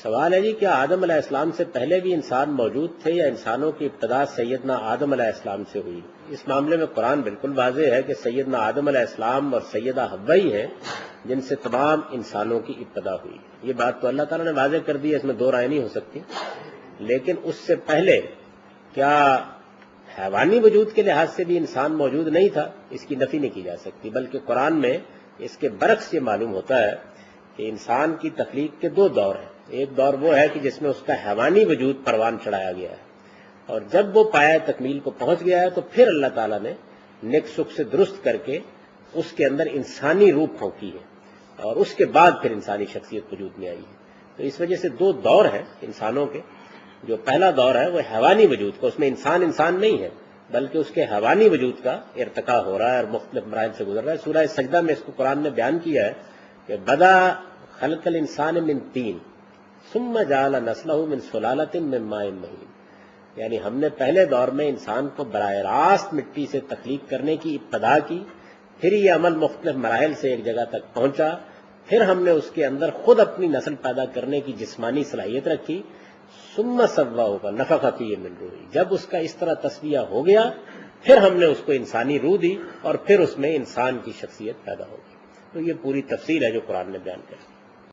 سوال ہے جی کیا آدم علیہ السلام سے پہلے بھی انسان موجود تھے یا انسانوں کی ابتدا سیدنا آدم علیہ السلام سے ہوئی؟ اس معاملے میں قرآن بالکل واضح ہے کہ سیدنا آدم علیہ السلام اور سیدہ حوا ہی ہیں جن سے تمام انسانوں کی ابتدا ہوئی. یہ بات تو اللہ تعالیٰ نے واضح کر دی ہے، اس میں دو رائے نہیں ہو سکتی. لیکن اس سے پہلے کیا حیوانی وجود کے لحاظ سے بھی انسان موجود نہیں تھا؟ اس کی نفی نہیں کی جا سکتی، بلکہ قرآن میں اس کے برعکس یہ معلوم ہوتا ہے کہ انسان کی تخلیق کے دو دور ہیں. ایک دور وہ ہے کہ جس میں اس کا حیوانی وجود پروان چڑھایا گیا ہے، اور جب وہ پایہ تکمیل کو پہنچ گیا ہے تو پھر اللہ تعالیٰ نے نیک سکھ سے درست کر کے اس کے اندر انسانی روح پھونکی ہے، اور اس کے بعد پھر انسانی شخصیت وجود میں آئی ہے. تو اس وجہ سے دو دور ہیں انسانوں کے. جو پہلا دور ہے وہ حیوانی وجود کا، اس میں انسان نہیں ہے بلکہ اس کے حیوانی وجود کا ارتقاء ہو رہا ہے اور مختلف مراحل سے گزر رہا ہے. سورہ سجدہ میں اس کو قرآن نے بیان کیا ہے کہ بدا خلق الانسان من طین ثم جعل نسلہ من سلالۃ من ماء مہین. یعنی ہم نے پہلے دور میں انسان کو براہ راست مٹی سے تخلیق کرنے کی ابتدا کی، پھر یہ عمل مختلف مراحل سے ایک جگہ تک پہنچا، پھر ہم نے اس کے اندر خود اپنی نسل پیدا کرنے کی جسمانی صلاحیت رکھی. ثم سوّاہ فنفخ فیہ من روحہ، جب اس کا اس طرح تصفیہ ہو گیا پھر ہم نے اس کو انسانی روح دی اور پھر اس میں انسان کی شخصیت پیدا ہو گئی. تو یہ پوری تفصیل ہے جو قرآن نے بیان کر.